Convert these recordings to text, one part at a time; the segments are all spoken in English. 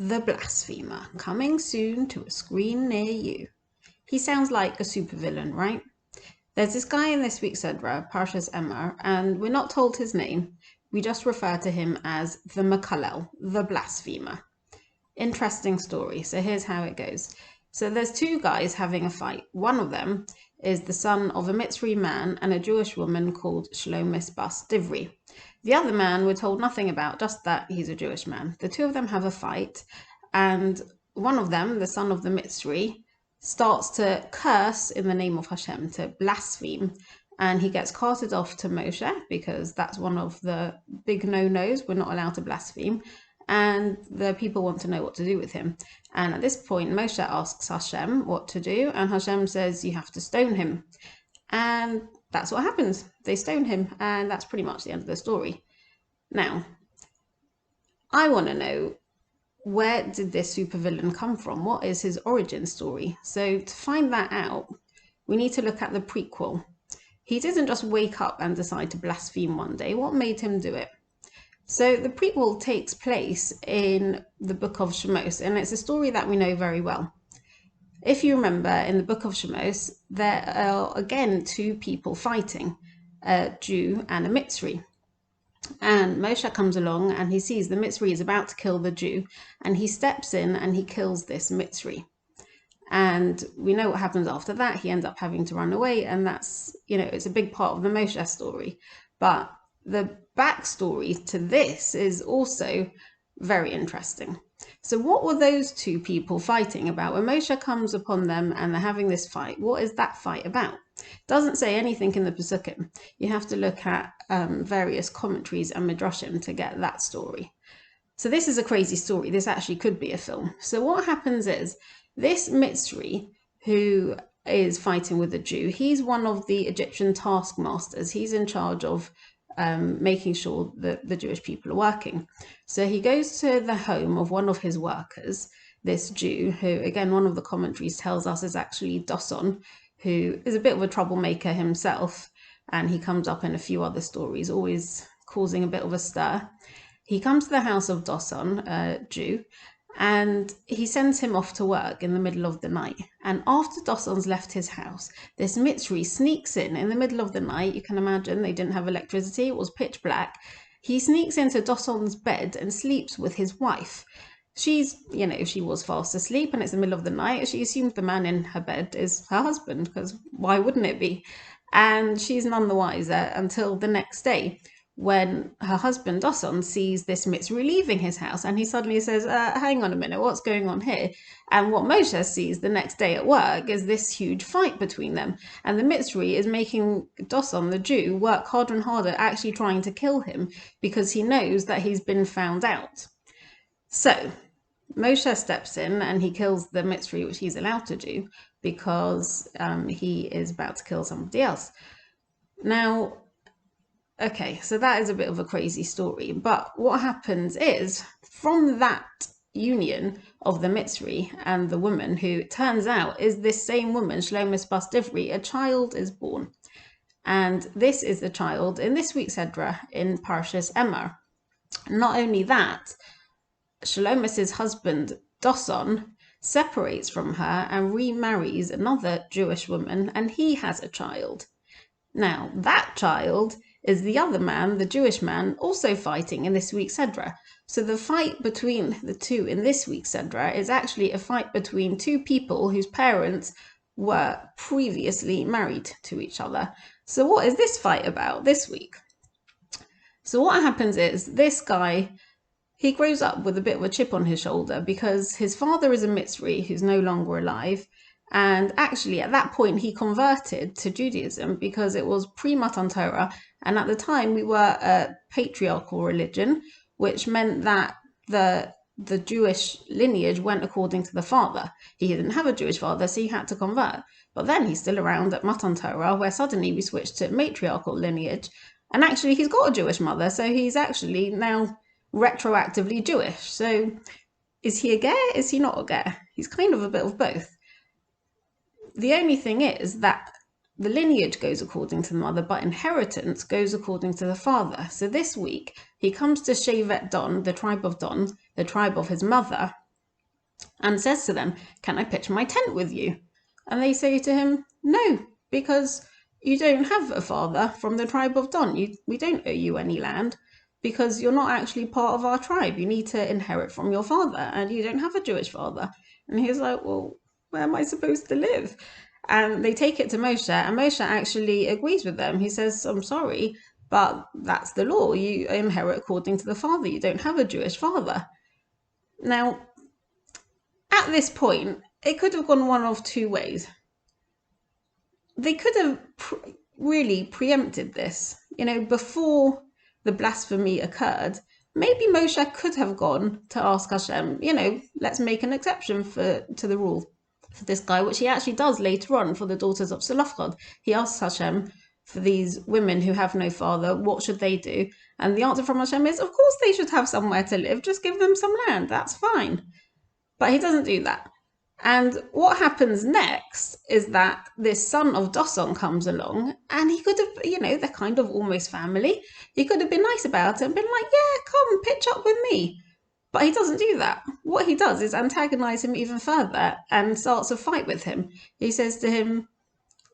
The Blasphemer, coming soon to a screen near you. He sounds like a supervillain, right? There's this guy in this week's Edra, Parshas Emor, and we're not told his name. We just refer to him as the Makallel, the Blasphemer. Interesting story. So here's how it goes. So there's two guys having a fight. One of them is the son of a Mitzri man and a Jewish woman called Shlomis Bas Divri. The other man we're told nothing about, just that he's a Jewish man. The two of them have a fight, and one of them, the son of the Mitzri, starts to curse in the name of Hashem, to blaspheme, and he gets carted off to Moshe because that's one of the big no-nos. We're not allowed to blaspheme, and the people want to know what to do with him. And at this point, Moshe asks Hashem what to do, and Hashem says, you have to stone him. And that's what happens. They stone him, and that's pretty much the end of the story. Now, I want to know, where did this supervillain come from? What is his origin story? So to find that out, we need to look at the prequel. He didn't just wake up and decide to blaspheme one day. What made him do it? So the prequel takes place in the book of Shemos, and it's a story that we know very well. If you remember, in the book of Shemos, there are again two people fighting, a Jew and a Mitzri. And Moshe comes along and he sees the Mitzri is about to kill the Jew, and he steps in and he kills this Mitzri. And we know what happens after that. He ends up having to run away, and that's, it's a big part of the Moshe story. But the backstory to this is also very interesting. So what were those two people fighting about? When Moshe comes upon them and they're having this fight, what is that fight about? Doesn't say anything in the Pesukim. You have to look at various commentaries and midrashim to get that story. So this is a crazy story. This actually could be a film. So what happens is, this Mitzri who is fighting with the Jew, he's one of the Egyptian taskmasters. He's in charge of making sure that the Jewish people are working. So he goes to the home of one of his workers, this Jew, who, again, one of the commentaries tells us is actually Doson, who is a bit of a troublemaker himself, and he comes up in a few other stories, always causing a bit of a stir. He comes to the house of Doson, a Jew, and he sends him off to work in the middle of the night. And after Doson's left his house, this Mitzri sneaks in the middle of the night. You can imagine they didn't have electricity, it was pitch black. He sneaks into Doson's bed and sleeps with his wife. She's, she was fast asleep and it's the middle of the night. She assumes the man in her bed is her husband, because why wouldn't it be? And she's none the wiser until the next day, when her husband Doson sees this Mitzri leaving his house, and he suddenly says, hang on a minute, what's going on here? And what Moshe sees the next day at work is this huge fight between them. And the Mitzri is making Doson, the Jew, work harder and harder, actually trying to kill him, because he knows that he's been found out. So Moshe steps in and he kills the Mitzri, which he's allowed to do, because he is about to kill somebody else. Now, okay, so that is a bit of a crazy story, but what happens is, from that union of the Mitzri and the woman, who it turns out is this same woman, Shlomis Bas Divri, a child is born. And this is the child in this week's Edra in Parshas Emor. Not only that, Shlomis's husband, Doson, separates from her and remarries another Jewish woman, and he has a child. Now, that child is the other man, the Jewish man, also fighting in this week's Edra. So the fight between the two in this week's Edra is actually a fight between two people whose parents were previously married to each other. So what is this fight about this week? So what happens is, this guy, he grows up with a bit of a chip on his shoulder, because his father is a Mitzri who's no longer alive. And actually, at that point, he converted to Judaism because it was pre-Matan Torah. And at the time, we were a patriarchal religion, which meant that the Jewish lineage went according to the father. He didn't have a Jewish father, so he had to convert. But then he's still around at Matan Torah, where suddenly we switched to matriarchal lineage. And actually, he's got a Jewish mother, so he's actually now retroactively Jewish. So is he a ger? Is he not a ger? He's kind of a bit of both. The only thing is that the lineage goes according to the mother, but inheritance goes according to the father. So this week, he comes to Shevet Don, the tribe of Don, the tribe of his mother, and says to them, "Can I pitch my tent with you?" And they say to him, "No, because you don't have a father from the tribe of Dan. We don't owe you any land because you're not actually part of our tribe. You need to inherit from your father, and you don't have a Jewish father." And he's like, "Well, where am I supposed to live?" And they take it to Moshe, and Moshe actually agrees with them. He says, "I'm sorry, but that's the law. You inherit according to the father. You don't have a Jewish father." Now, at this point, it could have gone one of two ways. They could have really preempted this, before the blasphemy occurred. Maybe Moshe could have gone to ask Hashem, let's make an exception to the rule for this guy, which he actually does later on for the daughters of Zelophehad. He asks Hashem, for these women who have no father, what should they do? And the answer from Hashem is, of course they should have somewhere to live, just give them some land, that's fine. But he doesn't do that. And what happens next is that this son of Doson comes along, and he could have, they're kind of almost family. He could have been nice about it and been like, "Yeah, come, pitch up with me." But he doesn't do that. What he does is antagonize him even further and starts a fight with him. He says to him,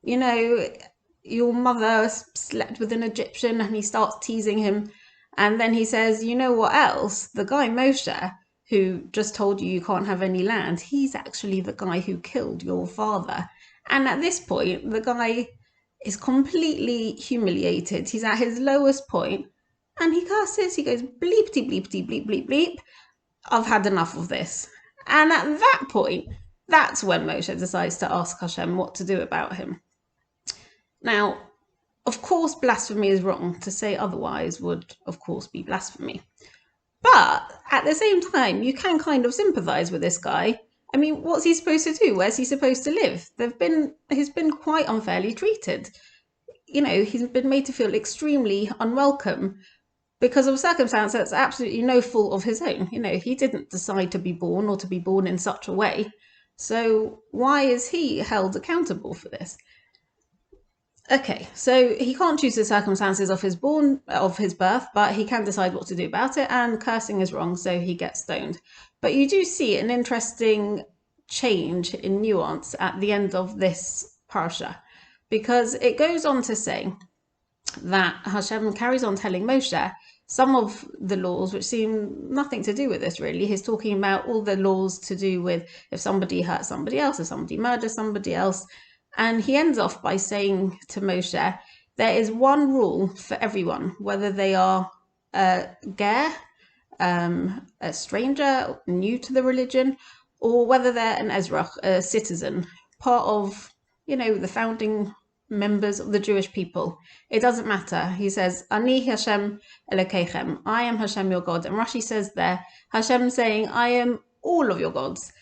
"Your mother slept with an Egyptian," and he starts teasing him. And then he says, "You know what else? The guy Moshe, who just told you can't have any land, he's actually the guy who killed your father." And at this point, the guy is completely humiliated. He's at his lowest point, and he curses. He goes, "Bleepty, bleepty, bleep, bleep, bleep. I've had enough of this." And at that point, that's when Moshe decides to ask Hashem what to do about him. Now, of course, blasphemy is wrong. To say otherwise would, of course, be blasphemy. But at the same time, you can kind of sympathize with this guy. I mean, what's he supposed to do? Where's he supposed to live? He's been quite unfairly treated. He's been made to feel extremely unwelcome because of a circumstance that's absolutely no fault of his own. He didn't decide to be born or to be born in such a way. So why is he held accountable for this? Okay, so he can't choose the circumstances of his birth, but he can decide what to do about it, and cursing is wrong, so he gets stoned. But you do see an interesting change in nuance at the end of this parsha, because it goes on to say that Hashem carries on telling Moshe some of the laws which seem nothing to do with this, really. He's talking about all the laws to do with if somebody hurts somebody else, if somebody murders somebody else. And he ends off by saying to Moshe, there is one rule for everyone, whether they are a ger, a stranger, new to the religion, or whether they're an ezrach, a citizen, part of, the founding members of the Jewish people. It doesn't matter. He says, Ani Hashem Elokeichem, I am Hashem your God. And Rashi says there, Hashem saying, I am all of your gods.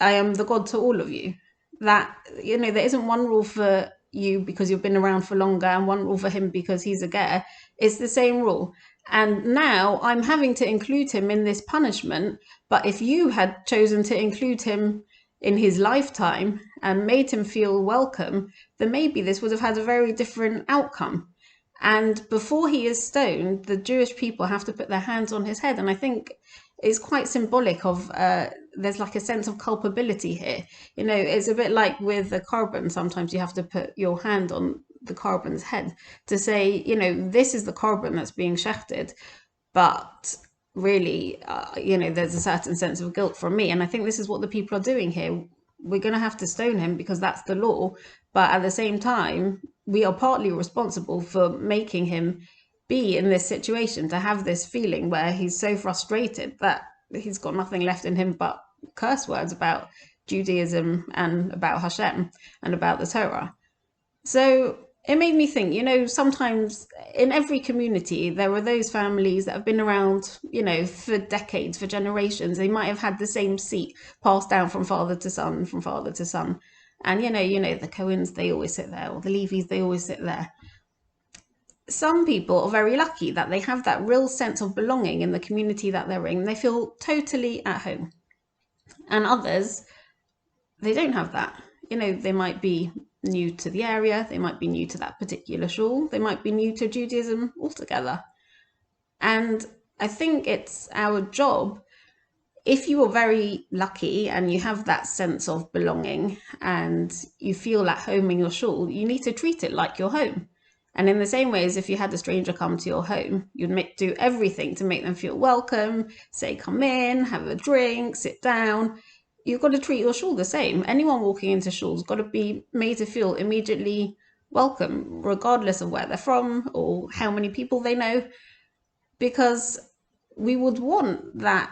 I am the God to all of you. That, there isn't one rule for you because you've been around for longer and one rule for him because he's a ger. It's the same rule. And now I'm having to include him in this punishment. But if you had chosen to include him in his lifetime and made him feel welcome, then maybe this would have had a very different outcome. And before he is stoned, the Jewish people have to put their hands on his head. And I think it's quite symbolic of, there's like a sense of culpability here. It's a bit like with the carbon. Sometimes you have to put your hand on the carbon's head to say, this is the carbon that's being shechted. But really, there's a certain sense of guilt from me. And I think this is what the people are doing here. We're going to have to stone him because that's the law. But at the same time, we are partly responsible for making him be in this situation, to have this feeling where he's so frustrated that he's got nothing left in him but curse words about Judaism and about Hashem and about the Torah. So it made me think, sometimes in every community, there are those families that have been around, for decades, for generations. They might have had the same seat passed down from father to son, from father to son. And, the Cohens, they always sit there, or the Levis, they always sit there. Some people are very lucky that they have that real sense of belonging in the community that they're in. They feel totally at home. And others, they don't have that. They might be new to the area. They might be new to that particular shul. They might be new to Judaism altogether. And I think it's our job, if you are very lucky and you have that sense of belonging and you feel at home in your shul, you need to treat it like your home. And in the same way as if you had a stranger come to your home, you'd do everything to make them feel welcome, say, come in, have a drink, sit down. You've got to treat your shul the same. Anyone walking into shul's got to be made to feel immediately welcome, regardless of where they're from or how many people they know, because we would want that,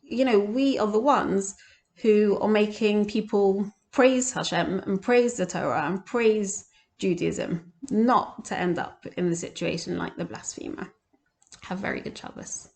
we are the ones who are making people praise Hashem and praise the Torah and praise Judaism, not to end up in the situation like the blasphemer. Have very good Shabbos.